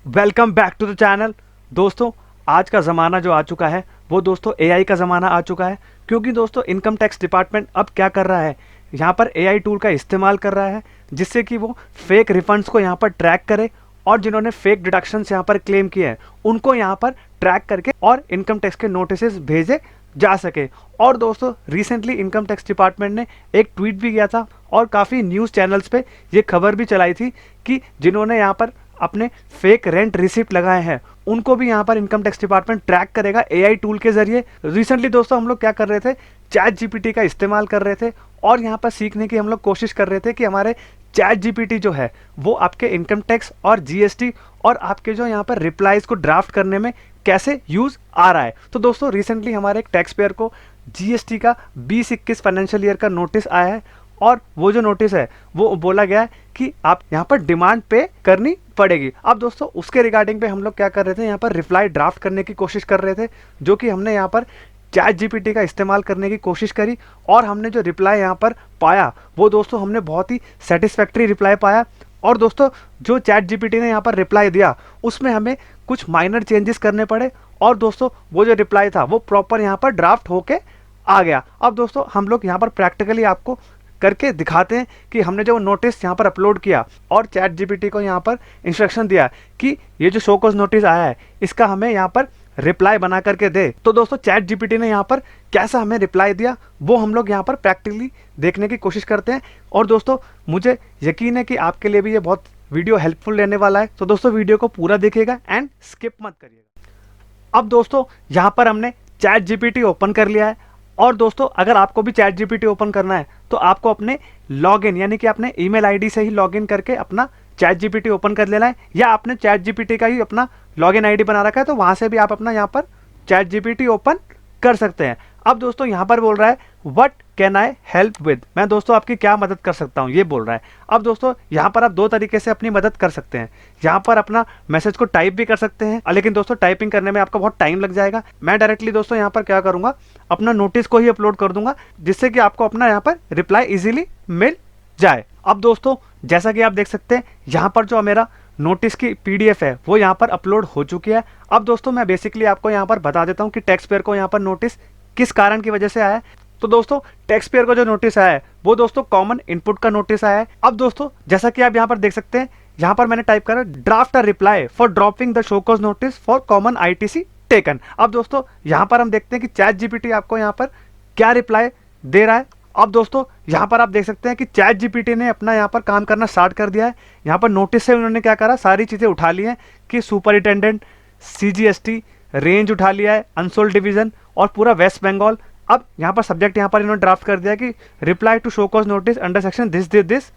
Welcome back to the channel. दोस्तों, आज का ज़माना जो आ चुका है वो दोस्तों एआई का ज़माना आ चुका है। क्योंकि दोस्तों इनकम टैक्स डिपार्टमेंट अब क्या कर रहा है, यहाँ पर एआई टूल का इस्तेमाल कर रहा है जिससे कि वो फेक रिफंड्स को यहाँ पर ट्रैक करे और जिन्होंने फेक डिडक्शंस यहाँ पर क्लेम किए हैं उनको यहाँ पर ट्रैक करके और इनकम टैक्स के नोटिस भेजे जा सके। और दोस्तों रिसेंटली इनकम टैक्स डिपार्टमेंट ने एक ट्वीट भी किया था और काफ़ी न्यूज़ चैनल्स पे ये खबर भी चलाई थी कि जिन्होंने यहाँ पर अपने फेक रेंट रिसिप्ट लगाए हैं उनको भी यहाँ पर इनकम टैक्स डिपार्टमेंट ट्रैक करेगा एआई टूल के जरिए। रिसेंटली दोस्तों हम लोग क्या कर रहे थे, चैट जीपीटी का इस्तेमाल कर रहे थे और यहाँ पर सीखने की हम लोग कोशिश कर रहे थे कि हमारे चैट जीपीटी जो है वो आपके इनकम टैक्स और जीएसटी और आपके जो यहाँ पर रिप्लाईज को ड्राफ्ट करने में कैसे यूज आ रहा है। तो दोस्तों रिसेंटली हमारे एक टैक्स पेयर को जीएसटी का 20-21 फाइनेंशियल ईयर का नोटिस आया है और वो जो नोटिस है वो बोला गया है कि आप यहाँ पर डिमांड पे करनी पड़ेगी। अब दोस्तों उसके रिगार्डिंग पे हम लोग क्या कर रहे थे, यहाँ पर रिप्लाई ड्राफ्ट करने की कोशिश कर रहे थे जो कि हमने यहाँ पर चैट जीपीटी का इस्तेमाल करने की कोशिश करी और हमने जो रिप्लाई यहाँ पर पाया वो दोस्तों हमने बहुत ही सेटिस्फैक्ट्री रिप्लाई पाया। और दोस्तों जो चैट जीपीटी ने यहाँ पर रिप्लाई दिया उसमें हमें कुछ माइनर चेंजेस करने पड़े और दोस्तों वो जो रिप्लाई था वो प्रॉपर यहाँ पर ड्राफ्ट होके आ गया। अब दोस्तों हम लोग यहाँ पर प्रैक्टिकली आपको करके दिखाते हैं कि हमने जो नोटिस यहाँ पर अपलोड किया और चैट जीपीटी को यहाँ पर इंस्ट्रक्शन दिया कि ये जो शो कॉज नोटिस आया है इसका हमें यहाँ पर रिप्लाई बना करके दे। तो दोस्तों चैट जीपीटी ने यहाँ पर कैसा हमें रिप्लाई दिया वो हम लोग यहाँ पर प्रैक्टिकली देखने की कोशिश करते हैं। और दोस्तों मुझे यकीन है कि आपके लिए भी ये बहुत वीडियो हेल्पफुल रहने वाला है, तो दोस्तों वीडियो को पूरा देखिएगा एंड स्किप मत करिएगा। अब दोस्तों यहाँ पर हमने चैट जीपीटी ओपन कर लिया है और दोस्तों अगर आपको भी चैट जीपीटी ओपन करना है तो आपको अपने लॉगिन यानी कि अपने ईमेल आईडी से ही लॉगिन करके अपना चैट जीपीटी ओपन कर लेना है, या आपने चैट जीपीटी का ही अपना लॉगिन आईडी बना रखा है तो वहां से भी आप अपना यहाँ पर चैट जीपीटी ओपन कर सकते हैं। अब दोस्तों यहाँ पर बोल रहा है what can I help with, मैं दोस्तों आपकी क्या मदद कर सकता हूँ ये बोल रहा है। अब दोस्तों यहाँ पर आप दो तरीके से अपनी मदद कर सकते हैं, यहाँ पर अपना मैसेज को टाइप भी कर सकते हैं लेकिन दोस्तों टाइपिंग करने में आपका बहुत टाइम लग जाएगा। मैं डायरेक्टली दोस्तों यहाँ पर क्या करूँगा, अपना नोटिस को ही अपलोड कर दूंगा जिससे कि आपको अपना यहाँ पर रिप्लाई इजीली मिल जाए। अब दोस्तों जैसा कि आप देख सकते हैं यहाँ पर जो मेरा नोटिस की पीडीएफ है वो यहाँ पर अपलोड हो चुकी है। अब दोस्तों मैं बेसिकली आपको यहाँ पर बता देता हूँ कि टैक्स पेयर को यहाँ पर नोटिस किस कारण की वजह से आया है। तो दोस्तों टैक्स पेयर को जो नोटिस आया है वो दोस्तों कॉमन इनपुट का नोटिस आया है। अब दोस्तों जैसा कि आप यहाँ पर देख सकते हैं, यहाँ पर मैंने टाइप करा draft a reply for dropping the show cause notice for common ITC taken. अब दोस्तों यहाँ पर हम देखते हैं कि चैट जीपीटी आपको यहाँ पर क्या रिप्लाई दे रहा है। अब दोस्तों यहाँ पर आप देख सकते हैं कि चैट जीपीटी ने अपना यहाँ पर काम करना स्टार्ट कर दिया है। यहाँ पर नोटिस से उन्होंने क्या करा, सारी चीज़ें उठा ली हैं कि सुपरिटेंडेंट, सीजीएसटी, रेंज उठा लिया है, अनसोल्ड डिवीजन और पूरा वेस्ट बंगाल। अब यहाँ पर सब्जेक्ट यहाँ पर इन्होंने ड्राफ्ट कर दिया कि reply to show cause notice under section this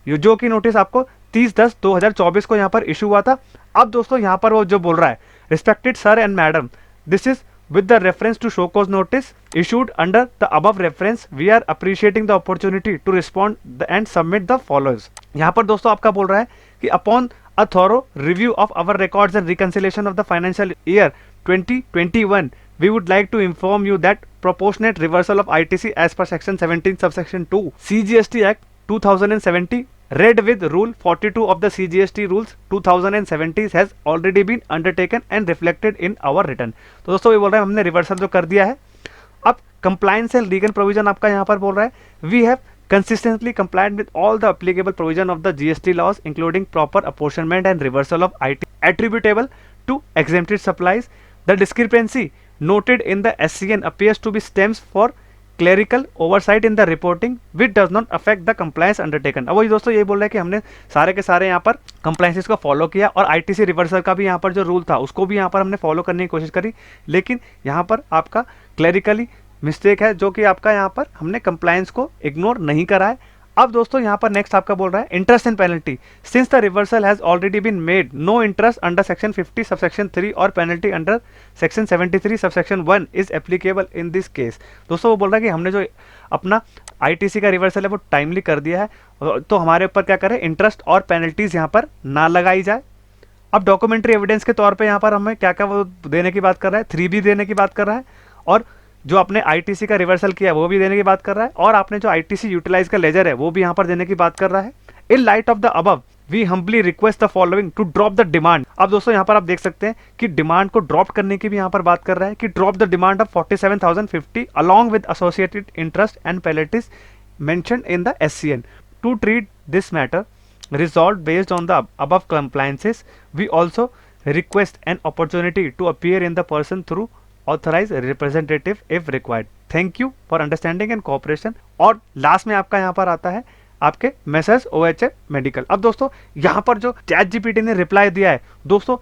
जो कि नोटिस आपको 30/10/2024 को यहाँ पर इशू हुआ था। अब दोस्तों यहाँ पर वो जो बोल रहा है respected sir and madam, this is with the reference to show cause notice issued under the above reference, we are appreciating the opportunity to respond and submit the follows। यहाँ पर दोस्तों आपका बोल रहा है कि upon a thorough review of our records and reconciliation of the financial year 2021, we would like to inform you that proportionate reversal of ITC as per section 17 subsection 2 CGST Act 2070 read with rule 42 of the CGST rules 2070 has already been undertaken and reflected in our return। तो दोस्तों ये बोल रहा है हमने reversal जो कर दिया है। अब कंप्लायंस एंड लीगल प्रोविजन आपका यहाँ पर बोल रहा है we have consistently complied with all the applicable provision of the GST laws including proper apportionment and reversal of IT attributable to exempted supplies। The discrepancy noted in the SCN appears to be stems for clerical oversight in the reporting which does not affect the compliance undertaken. अब वही दोस्तों ये बोल रहा है कि हमने सारे के सारे यहाँ पर कंप्लायंसेस को फॉलो किया और आईटीसी रिवर्सल का भी यहाँ पर जो रूल था उसको भी यहाँ पर हमने फॉलो करने की कोशिश करी, लेकिन यहाँ पर आपका क्लेरिकली मिस्टेक है जो कि आपका यहाँ पर हमने कंप्लायंस को इग्नोर नहीं करा है। अब दोस्तों यहाँ पर नेक्स्ट आपका बोल रहा है interest and penalty, since the reversal has already been made no interest under section 50 subsection 3 और penalty under section 73 subsection 1 is applicable in this case. दोस्तों वो बोल रहा है कि हमने जो अपना आईटीसी का रिवर्सल है वो टाइमली कर दिया है तो हमारे ऊपर क्या करें, इंटरेस्ट और पेनल्टीज यहाँ पर ना लगाई जाए। अब डॉक्यूमेंट्री एविडेंस के तौर पर यहाँ पर हमें क्या क्या वो देने की बात कर रहा है, 3B देने की बात कर रहा है और जो आपने आईटीसी का रिवर्सल किया वो भी देने की बात कर रहा है और आपने जो आईटीसी यूटिलाइज का लेजर है वो भी यहाँ पर देने की बात कर रहा है। In light of the above we humbly request the following to drop the demand. अब दोस्तों यहाँ पर आप देख सकते हैं कि डिमांड को ड्रॉप करने की भी यहाँ पर बात कर रहा है कि drop the demand of 47,050 along with associated interest and penalties mentioned in the SCN to treat this matter resolved based on the above compliances. We also request an opportunity to appear in the person through authorized representative if required. Thank you for understanding and cooperation. और last में आपका यहाँ पर आता है आपके message OHM medical. अब दोस्तों यहाँ पर जो ChatGPT ने रिप्लाई दिया है दोस्तों,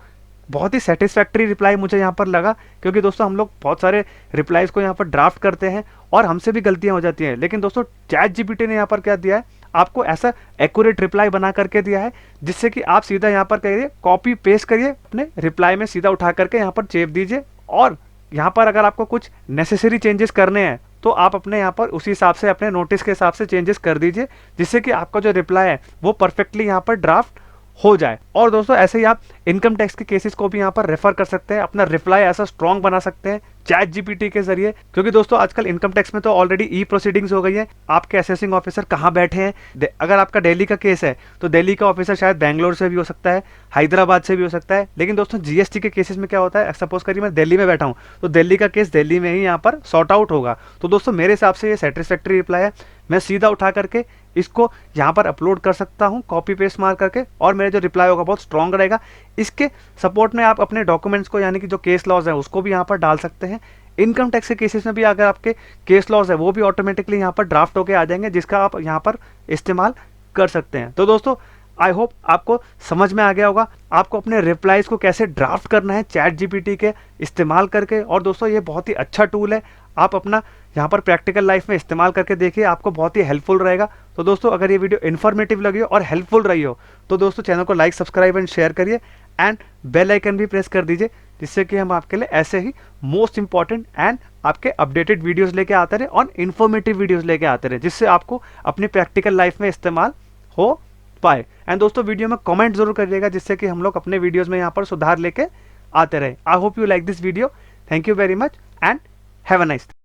बहुत ही सेटिस्फैक्ट्री रिप्लाई मुझे यहाँ पर लगा, क्योंकि दोस्तों हम लोग बहुत सारे रिप्लाईज को यहाँ पर ड्राफ्ट करते हैं और हमसे भी गलतियाँ हो जाती हैं, लेकिन दोस्तों ChatGPT ने यहाँ पर क्या दिया है, आपको ऐसा एक्यूरेट रिप्लाई बना करके दिया है जिससे कि आप सीधा यहाँ पर करिए कॉपी पेस्ट करिए, अपने रिप्लाई में सीधा उठा करके यहाँ पर चेप दीजिए, और यहाँ पर अगर आपको कुछ नेसेसरी चेंजेस करने हैं तो आप अपने यहाँ पर उसी हिसाब से अपने नोटिस के हिसाब से चेंजेस कर दीजिए, जिससे कि आपका जो रिप्लाई है वो परफेक्टली यहाँ पर ड्राफ्ट हो जाए। और दोस्तों ऐसे ही आप इनकम टैक्स के केसेस को भी यहाँ पर रेफर कर सकते हैं, अपना रिप्लाई ऐसा स्ट्रॉन्ग बना सकते हैं ChatGPT के जरिए, क्योंकि दोस्तों आजकल इनकम टैक्स में तो ऑलरेडी ई प्रोसीडिंग्स हो गई है। आपके असेसिंग ऑफिसर कहाँ बैठे हैं, अगर आपका दिल्ली का केस है तो दिल्ली का ऑफिसर शायद बैंगलोर से भी हो सकता है, हैदराबाद से भी हो सकता है, लेकिन दोस्तों GST के केसेस में क्या होता है, सपोज करिए मैं दिल्ली में बैठा हूँ तो दिल्ली का केस दिल्ली में ही यहाँ पर सॉर्ट आउट होगा। तो दोस्तों मेरे हिसाब से ये सेटिस्फैक्ट्री रिप्लाई है, मैं सीधा उठा करके इसको यहाँ पर अपलोड कर सकता हूँ कॉपी पेस्ट मार करके, और मेरा जो रिप्लाई होगा बहुत स्ट्रॉन्ग रहेगा। इसके सपोर्ट में आप अपने डॉक्यूमेंट्स को यानी कि जो केस लॉज है उसको भी यहाँ पर डाल सकते हैं। इनकम टैक्स के केसेस में भी अगर आपके केस लॉज है वो भी ऑटोमेटिकली यहाँ पर ड्राफ्ट होके आ जाएंगे, जिसका आप यहाँ पर इस्तेमाल कर सकते हैं। तो दोस्तों आई होप आपको समझ में आ गया होगा आपको अपने रिप्लाईज को कैसे ड्राफ्ट करना है ChatGPT के इस्तेमाल करके। और दोस्तों ये बहुत ही अच्छा टूल है, आप अपना यहाँ पर प्रैक्टिकल लाइफ में इस्तेमाल करके देखिए, आपको बहुत ही हेल्पफुल रहेगा। तो दोस्तों अगर ये वीडियो इन्फॉर्मेटिव लगी हो और हेल्पफुल रही हो तो दोस्तों चैनल को लाइक, सब्सक्राइब एंड शेयर करिए, एंड बेल आइकन भी प्रेस कर दीजिए, जिससे कि हम आपके लिए ऐसे ही मोस्ट इंपॉर्टेंट एंड आपके अपडेटेड वीडियोस लेके आते रहे और इन्फॉर्मेटिव वीडियोस लेके आते रहे, जिससे आपको अपनी प्रैक्टिकल लाइफ में इस्तेमाल हो पाए। एंड दोस्तों वीडियो में कमेंट जरूर करिएगा, जिससे कि हम लोग अपने वीडियोस में यहाँ पर सुधार लेके आते रहे। I hope you like this video. Thank you very much and have a nice day.